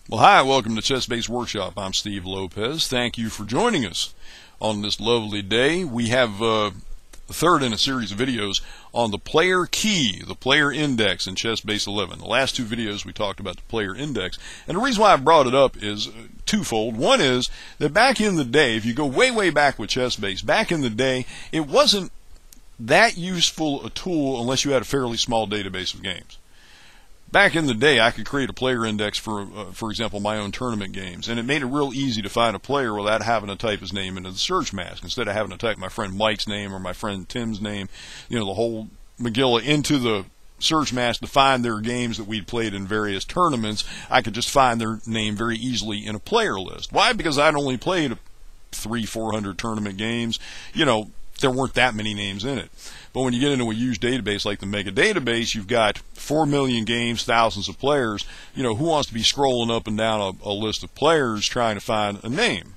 Well, hi, welcome to ChessBase Workshop. I'm Steve Lopez. Thank you for joining us on this lovely day. We have the third in a series of videos on the player key, the player index in ChessBase 11. The last two videos we talked about the player index. And the reason why I brought it up is twofold. One is that back in the day, if you go way back with ChessBase, back in the day, it wasn't that useful a tool unless you had a fairly small database of games. Back in the day, I could create a player index for example, my own tournament games, and it made it real easy to find a player without having to type his name into the search mask. Instead of having to type my friend Mike's name or my friend Tim's name, the whole Megillah into the search mask to find their games that we'd played in various tournaments, I could just find their name very easily in a player list. Why? Because I'd only played 300-400 tournament games. There weren't that many names in it. But when you get into a huge database like the mega database, you've got 4 million games, thousands of players. Who wants to be scrolling up and down a list of players trying to find a name?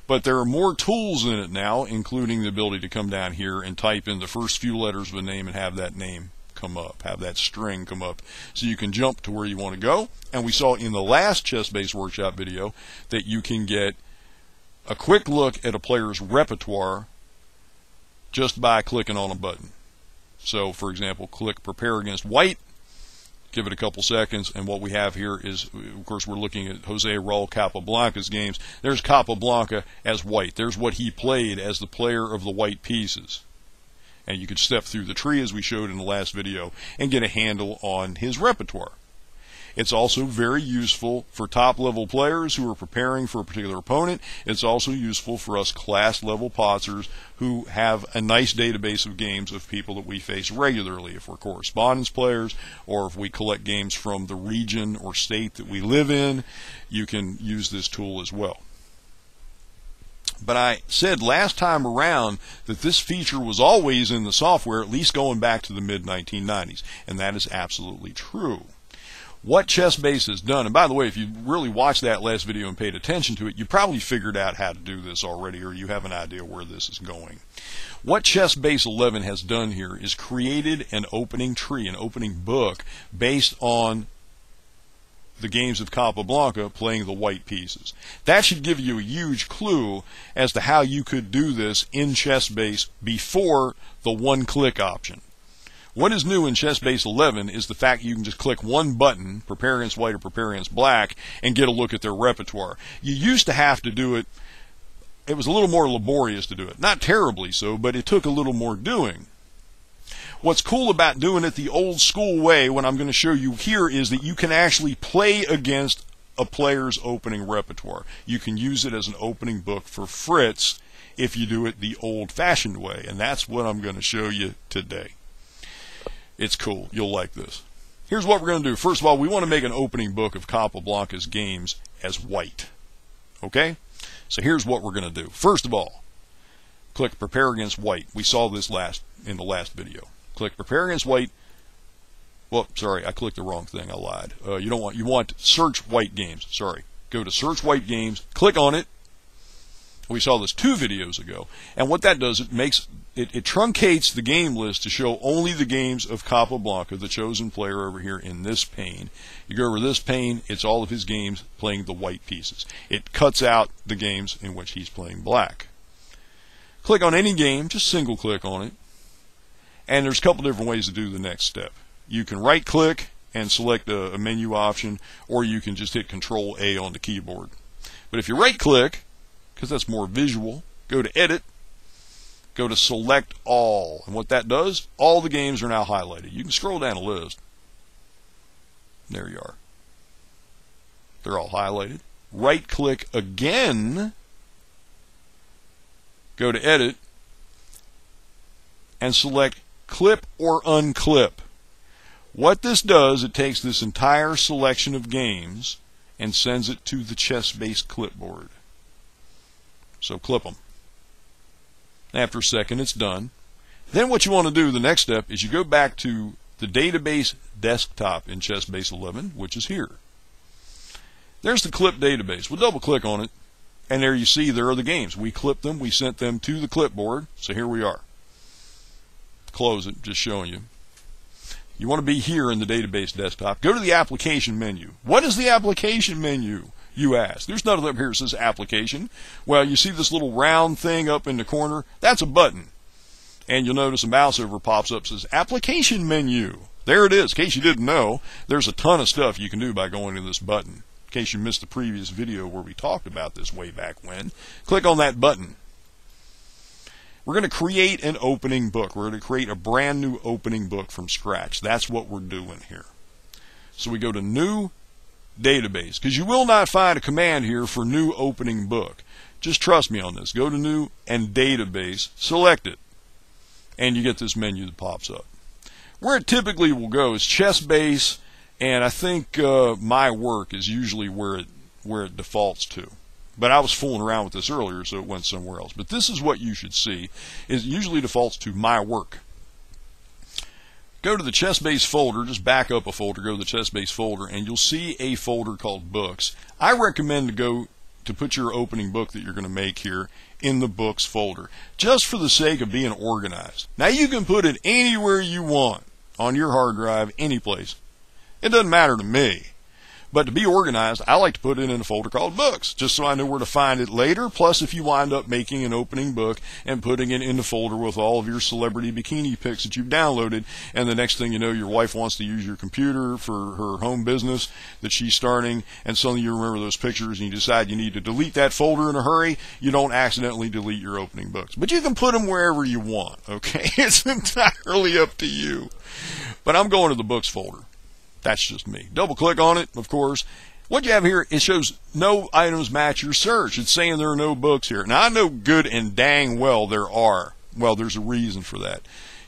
But there are more tools in it now, including the ability to come down here and type in the first few letters of a name and have that name come up, have that string come up, so you can jump to where you want to go. And we saw in the last ChessBase Workshop video that you can get a quick look at a player's repertoire just by clicking on a button. So, for example, click Prepare Against White, give it a couple seconds, and what we have here is, of course, we're looking at Jose Raul Capablanca's games. There's Capablanca as white. There's what he played as the player of the white pieces. And you could step through the tree, as we showed in the last video, and get a handle on his repertoire. It's also very useful for top-level players who are preparing for a particular opponent. It's also useful for us class-level potsers who have a nice database of games of people that we face regularly. If we're correspondence players, or if we collect games from the region or state that we live in, you can use this tool as well. But I said last time around that this feature was always in the software, at least going back to the mid-1990s, and that is absolutely true. What ChessBase has done, and by the way, if you really watched that last video and paid attention to it, you probably figured out how to do this already, or you have an idea where this is going. What ChessBase 11 has done here is created an opening tree, an opening book, based on the games of Capablanca playing the white pieces. That should give you a huge clue as to how you could do this in ChessBase before the one-click option. What is new in ChessBase 11 is the fact you can just click one button, Prepare Against White or Prepare Against Black, and get a look at their repertoire. You used to have to do it. It was a little more laborious to do it. Not terribly so, but it took a little more doing. What's cool about doing it the old school way, what I'm going to show you here, is that you can actually play against a player's opening repertoire. You can use it as an opening book for Fritz if you do it the old-fashioned way, and that's what I'm going to show you today. It's cool. You'll like this. Here's what we're going to do. First of all, we want to make an opening book of Capablanca's games as white. Okay? So here's what we're going to do. First of all, click Prepare Against White. We saw this in the last video. Click Prepare Against White. Well, sorry, I clicked the wrong thing. I lied. You want Search White Games. Sorry. Go to Search White Games. Click on it. We saw this 2 videos ago, and what that does, it truncates the game list to show only the games of Capablanca, the chosen player over here in this pane. You go over this pane, it's all of his games playing the white pieces. It cuts out the games in which he's playing black. Click on any game, just single click on it, and there's a couple different ways to do the next step. You can right click and select a menu option, or you can just hit Control A on the keyboard. But if you right click, because that's more visual, go to Edit, go to Select All. And what that does, all the games are now highlighted. You can scroll down a list. There you are. They're all highlighted. Right-click again, go to Edit, and select Clip or Unclip. What this does, it takes this entire selection of games and sends it to the ChessBase clipboard. So clip them. After a second, it's done. Then what you want to do, the next step, is you go back to the database desktop in ChessBase 11, which is here. There's the clip database. We'll double click on it, and there you see there are the games. We clipped them, we sent them to the clipboard, so here we are. Close it, just showing you. You want to be here in the database desktop. Go to the application menu. What is the application menu, you ask? There's nothing up here that says application. Well, you see this little round thing up in the corner? That's a button. And you'll notice a mouse over pops up that says application menu. There it is. In case you didn't know, there's a ton of stuff you can do by going to this button. In case you missed the previous video where we talked about this way back when, click on that button. We're going to create an opening book. We're going to create a brand new opening book from scratch. That's what we're doing here. So we go to New Database, because you will not find a command here for New Opening Book. Just trust me on this. Go to New and Database, select it, and you get this menu that pops up. Where it typically will go is ChessBase, and I think My Work is usually where it defaults to. But I was fooling around with this earlier, so it went somewhere else. But this is what you should see. It usually defaults to My Work. Go to the ChessBase folder, just back up a folder, go to the ChessBase folder, and you'll see a folder called Books. I recommend to put your opening book that you're going to make here in the Books folder, just for the sake of being organized. Now you can put it anywhere you want, on your hard drive, any place. It doesn't matter to me. But to be organized, I like to put it in a folder called Books, just so I know where to find it later. Plus, if you wind up making an opening book and putting it in the folder with all of your celebrity bikini pics that you've downloaded, and the next thing you know, your wife wants to use your computer for her home business that she's starting, and suddenly you remember those pictures and you decide you need to delete that folder in a hurry, you don't accidentally delete your opening books. But you can put them wherever you want, okay? It's entirely up to you. But I'm going to the Books folder. That's just me. Double click on it, of course. What you have here, it shows no items match your search. It's saying there are no books here. Now, I know good and dang well there are. Well, there's a reason for that.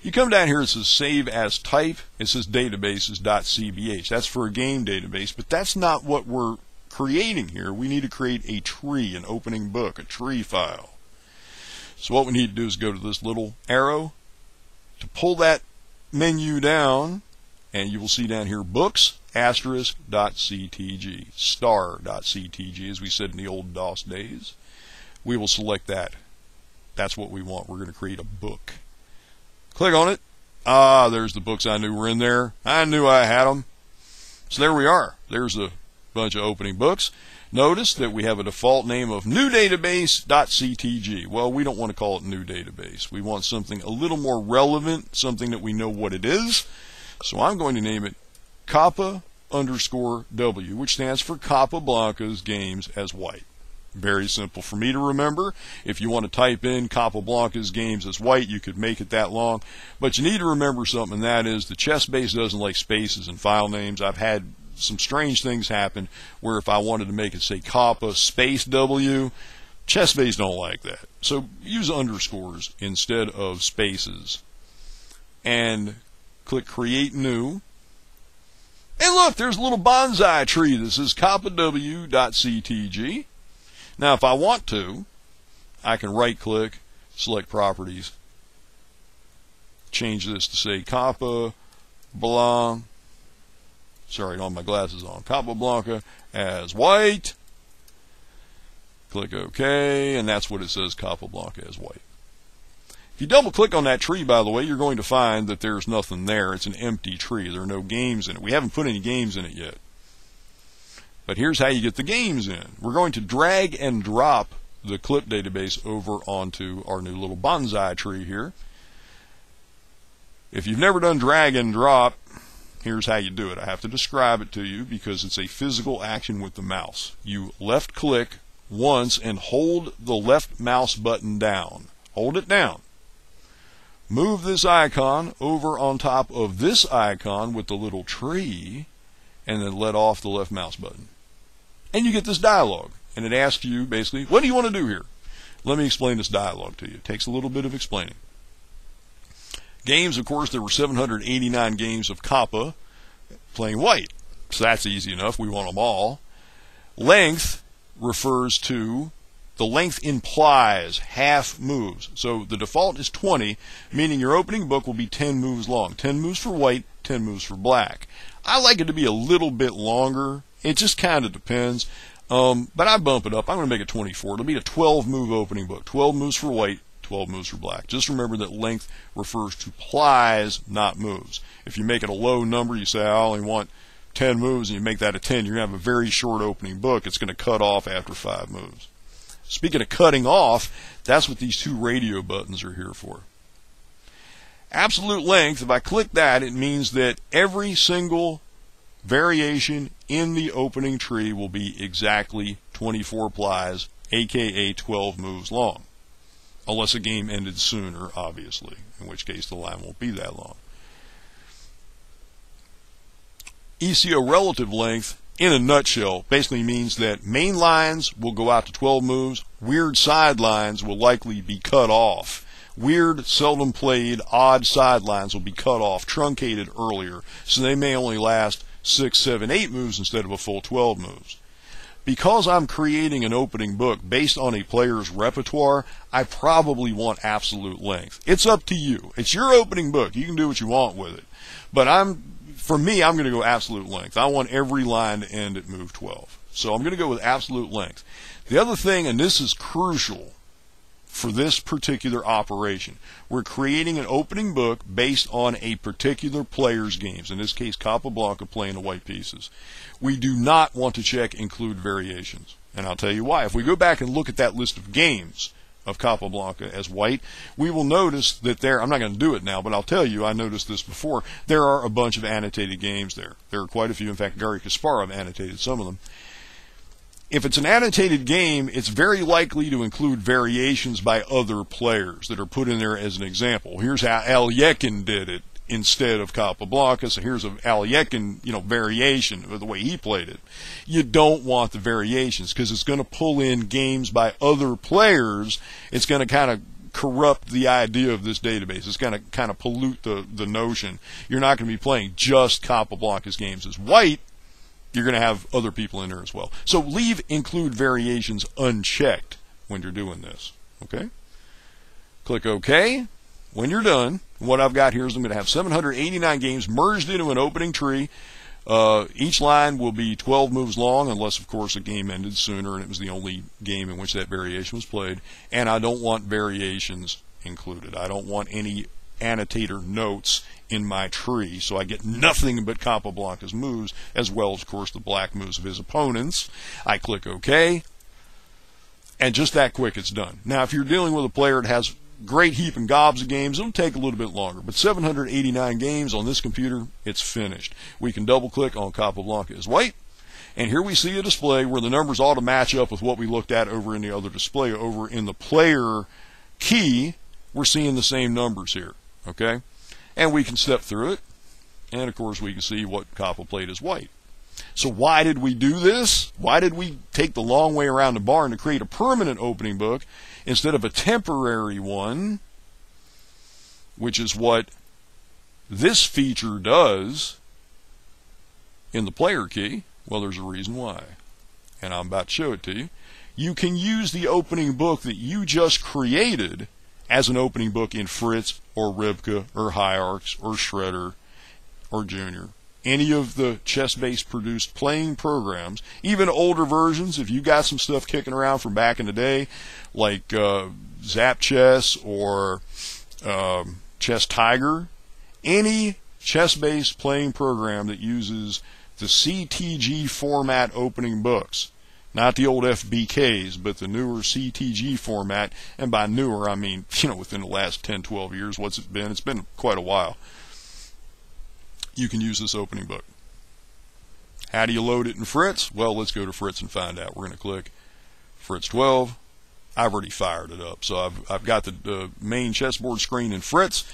You come down here, it says Save as Type. It says databases.cbh. That's for a game database, but that's not what we're creating here. We need to create a tree, an opening book, a tree file. So what we need to do is go to this little arrow to pull that menu down. And you will see down here, books, *.ctg, star.ctg, as we said in the old DOS days. We will select that. That's what we want. We're going to create a book. Click on it. Ah, there's the books I knew were in there. I knew I had them. So there we are. There's a bunch of opening books. Notice that we have a default name of newdatabase.ctg. Well, we don't want to call it new database. We want something a little more relevant, something that we know what it is. So I'm going to name it Kappa_W, which stands for Capablanca's Games as White. Very simple for me to remember. If you want to type in Capablanca's Games as White, you could make it that long. But you need to remember something, and that is the ChessBase doesn't like spaces and file names. I've had some strange things happen where if I wanted to make it say Kappa space W, ChessBase don't like that. So use underscores instead of spaces. And click Create New. And look, there's a little bonsai tree that says kappaw.ctg. Now, if I want to, I can right-click, select Properties, change this to say Capablanca. Sorry, I don't have my glasses on. Capablanca as White. Click OK, and that's what it says, Capablanca as White. If you double click on that tree, by the way, you're going to find that there's nothing there. It's an empty tree. There are no games in it. We haven't put any games in it yet. But here's how you get the games in. We're going to drag and drop the clip database over onto our new little bonsai tree here. If you've never done drag and drop, here's how you do it. I have to describe it to you because it's a physical action with the mouse. You left click once and hold the left mouse button down. Hold it down. Move this icon over on top of this icon with the little tree, and then let off the left mouse button. And you get this dialog, and it asks you basically, what do you want to do here? Let me explain this dialog to you. It takes a little bit of explaining. Games, of course, there were 789 games of Kappa playing White, so that's easy enough. We want them all. Length refers to the length implies half moves. So the default is 20, meaning your opening book will be 10 moves long. 10 moves for white, 10 moves for black. I like it to be a little bit longer. It just kind of depends. But I bump it up. I'm going to make it 24. It'll be a 12-move opening book. 12 moves for white, 12 moves for black. Just remember that length refers to plies, not moves. If you make it a low number, you say, I only want 10 moves, and you make that a 10, you're going to have a very short opening book. It's going to cut off after 5 moves. Speaking of cutting off, that's what these 2 radio buttons are here for. Absolute length, if I click that, it means that every single variation in the opening tree will be exactly 24 plies, aka 12 moves long. Unless a game ended sooner, obviously, in which case the line won't be that long. ECO relative length, in a nutshell, basically means that main lines will go out to 12 moves, weird side lines will likely be cut off. Weird, seldom played, odd sidelines will be cut off, truncated earlier, so they may only last 6, 7, 8 moves instead of a full 12 moves. Because I'm creating an opening book based on a player's repertoire, I probably want absolute length. It's up to you. It's your opening book. You can do what you want with it. But for me, I'm going to go absolute length. I want every line to end at move 12. So I'm going to go with absolute length. The other thing, and this is crucial for this particular operation, we're creating an opening book based on a particular player's games, in this case Capablanca playing the white pieces. We do not want to check include variations, and I'll tell you why. If we go back and look at that list of games of Capablanca as white, we will notice that I'm not going to do it now, but I'll tell you, I noticed this before, there are a bunch of annotated games there. There are quite a few. In fact, Gary Kasparov annotated some of them. If it's an annotated game, it's very likely to include variations by other players that are put in there as an example. Here's how Alekhine did it instead of Capablanca, so here's an Alekhine, variation of the way he played it. You don't want the variations because it's going to pull in games by other players. It's going to kind of corrupt the idea of this database. It's going to kind of pollute the notion. You're not going to be playing just Capablanca's games as white. You're going to have other people in there as well. So leave include variations unchecked when you're doing this. Okay? Click OK. When you're done, what I've got here is I'm going to have 789 games merged into an opening tree. Each line will be 12 moves long, unless, of course, a game ended sooner and it was the only game in which that variation was played. And I don't want variations included. I don't want any annotator notes in my tree, so I get nothing but Capablanca's moves, as well as, of course, the black moves of his opponents. I click OK, and just that quick it's done. Now, if you're dealing with a player that has great heap and gobs of games, it'll take a little bit longer, but 789 games on this computer, it's finished. We can double-click on Capablanca as white, and here we see a display where the numbers ought to match up with what we looked at over in the other display. Over in the player key, we're seeing the same numbers here, okay? And we can step through it, and of course we can see what Capa played as white. So why did we do this? Why did we take the long way around the barn to create a permanent opening book instead of a temporary one, which is what this feature does in the player key? Well, there's a reason why, and I'm about to show it to you. You can use the opening book that you just created as an opening book in Fritz or Ribka or Hierarchs or Shredder or Junior. Any of the ChessBase produced playing programs, even older versions, if you got some stuff kicking around from back in the day, like Zap Chess or Chess Tiger, any ChessBase playing program that uses the CTG format opening books, not the old FBKs, but the newer CTG format, and by newer I mean, within the last 10, 12 years, what's it been? It's been quite a while. You can use this opening book. How do you load it in Fritz? Well, let's go to Fritz and find out. We're going to click Fritz12. I've already fired it up, so I've got the main chessboard screen in Fritz.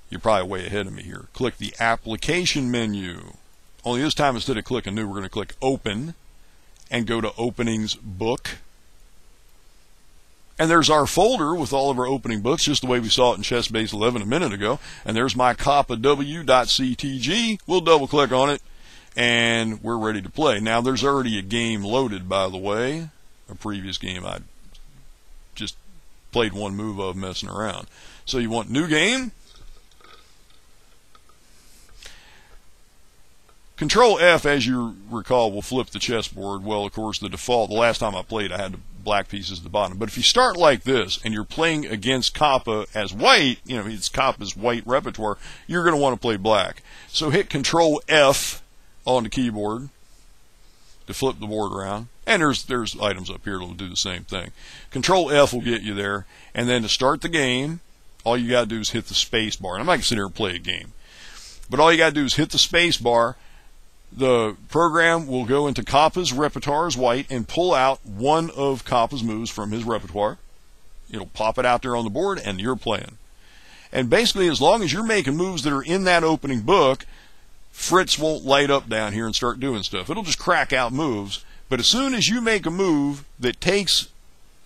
You're probably way ahead of me here. Click the application menu. Only this time, instead of clicking new, we're going to click open and go to openings book. And there's our folder with all of our opening books, just the way we saw it in ChessBase 11 a minute ago. And there's my CapaW.ctg. We'll double click on it, and we're ready to play. Now, there's already a game loaded, by the way. A previous game I just played one move of messing around. So you want new game. Control F, as you recall, will flip the chessboard. Well, of course, the last time I played, I had to black pieces at the bottom. But if you start like this and you're playing against Kappa as white, you know, it's Kappa's white repertoire, you're going to want to play black. So hit Control F on the keyboard to flip the board around. And there's items up here that'll do the same thing. Control F will get you there. And then to start the game, all you got to do is hit the space bar. And I'm not going to sit here and play a game. But all you got to do is hit the space bar. The program will go into Kappa's repertoire as white and pull out one of Kappa's moves from his repertoire. It'll pop it out there on the board, and you're playing. And basically, as long as you're making moves that are in that opening book, Fritz won't light up down here and start doing stuff. It'll just crack out moves. But as soon as you make a move that takes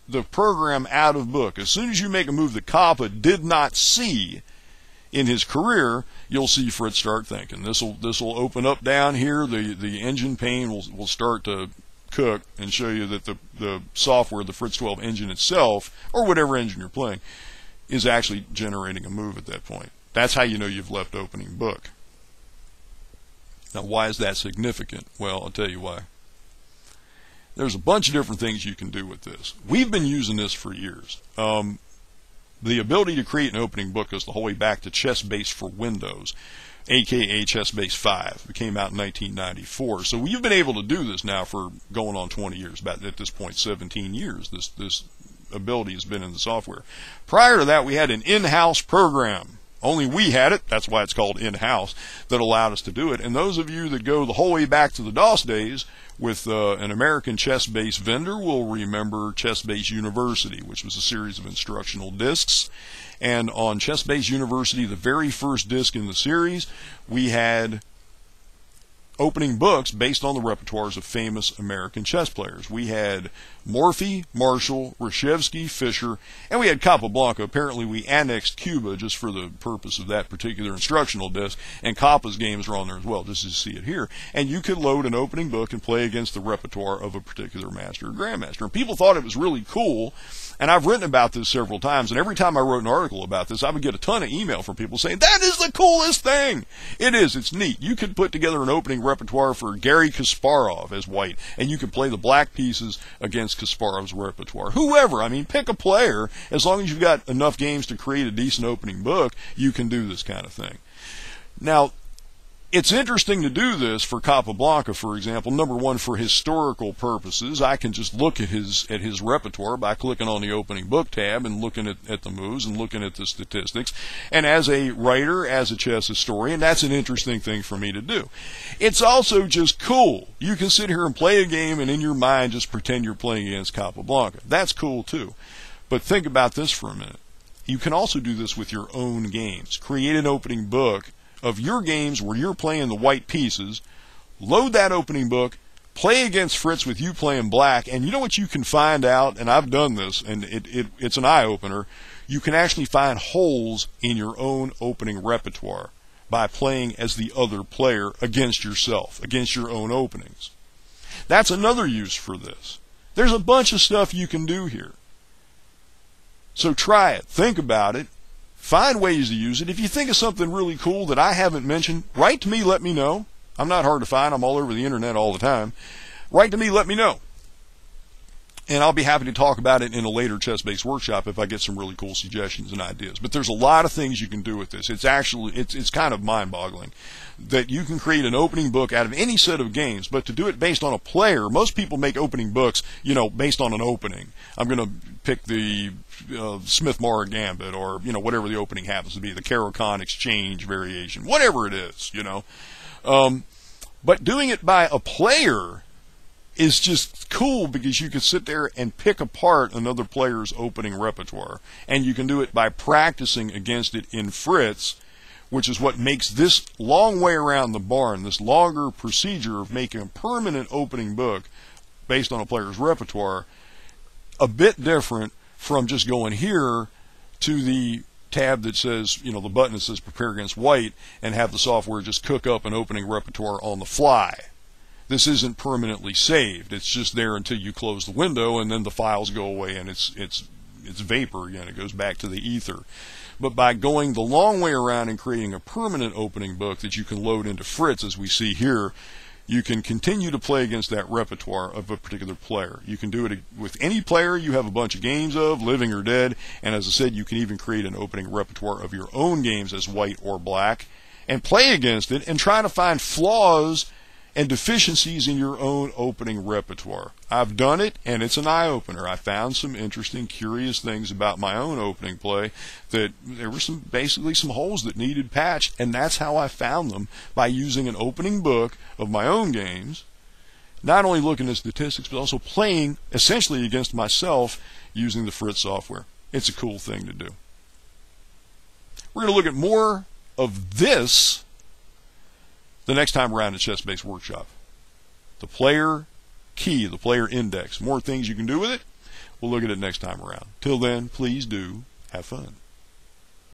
the program out of book, as soon as you make a move that Kappa did not see in his career, you'll see Fritz start thinking. This will open up down here. The engine pane will start to cook and show you that the software, the Fritz12 engine itself, or whatever engine you're playing, is actually generating a move at that point. That's how you know you've left opening book. Now, why is that significant? Well, I'll tell you why. There's a bunch of different things you can do with this. We've been using this for years. The ability to create an opening book goes the whole way back to ChessBase for Windows, aka ChessBase 5. It came out in 1994. So we've been able to do this now for going on 20 years. About at this point, 17 years. This ability has been in the software. Prior to that, we had an in-house program. Only we had it, that's why it's called in-house, that allowed us to do it. And those of you that go the whole way back to the DOS days with an American chess-based vendor will remember ChessBase University, which was a series of instructional discs. And on ChessBase University, the very first disc in the series, we had opening books based on the repertoires of famous American chess players. We had Morphy, Marshall, Reshevsky, Fischer, and we had Capablanca. Apparently we annexed Cuba just for the purpose of that particular instructional disc, and Kappa's games are on there as well, just as you see it here. And you could load an opening book and play against the repertoire of a particular master or grandmaster. And people thought it was really cool, and I've written about this several times, and every time I wrote an article about this, I would get a ton of email from people saying, that is the coolest thing! It is, it's neat. You could put together an opening repertoire for Garry Kasparov as white, and you could play the black pieces against Kasparov's repertoire. Whoever, I mean, pick a player. As long as you've got enough games to create a decent opening book, you can do this kind of thing. Now, it's interesting to do this for Capablanca, for example. Number one, for historical purposes. I can just look at his repertoire by clicking on the opening book tab and looking at the moves and looking at the statistics. And as a writer, as a chess historian, that's an interesting thing for me to do. It's also just cool. You can sit here and play a game and in your mind just pretend you're playing against Capablanca. That's cool too. But think about this for a minute. You can also do this with your own games. Create an opening book of your games where you're playing the white pieces, load that opening book, play against Fritz with you playing black, and you know what you can find out, and I've done this, and it's an eye-opener, you can actually find holes in your own opening repertoire by playing as the other player against yourself, against your own openings. That's another use for this. There's a bunch of stuff you can do here. So try it, think about it, find ways to use it. If you think of something really cool that I haven't mentioned, write to me, let me know. I'm not hard to find. I'm all over the internet all the time. Write to me, let me know. And I'll be happy to talk about it in a later ChessBase workshop if I get some really cool suggestions and ideas. But there's a lot of things you can do with this. It's actually, it's kind of mind-boggling that you can create an opening book out of any set of games, but to do it based on a player, most people make opening books, you know, based on an opening. I'm going to pick the Smith-Morra Gambit, or, you know, whatever the opening happens to be, the Caro-Kann exchange variation, whatever it is, you know. But doing it by a player is just cool because you can sit there and pick apart another player's opening repertoire. And you can do it by practicing against it in Fritz, which is what makes this long way around the barn, this longer procedure of making a permanent opening book based on a player's repertoire, a bit different from just going here to the tab that says, you know, the button that says prepare against white, and have the software just cook up an opening repertoire on the fly. This isn't permanently saved. It's just there until you close the window, and then the files go away and it's vapor again. It goes back to the ether. But by going the long way around and creating a permanent opening book that you can load into Fritz, as we see here, you can continue to play against that repertoire of a particular player. You can do it with any player you have a bunch of games of, living or dead, and as I said, you can even create an opening repertoire of your own games as white or black, and play against it and try to find flaws and deficiencies in your own opening repertoire. I've done it, and it's an eye-opener. I found some interesting, curious things about my own opening play, that there were basically some holes that needed patched, and that's how I found them, by using an opening book of my own games, not only looking at statistics, but also playing essentially against myself using the Fritz software. It's a cool thing to do. We're going to look at more of this the next time around at ChessBase Workshop. The player key, the player index. More things you can do with it. We'll look at it next time around. Till then, please do have fun.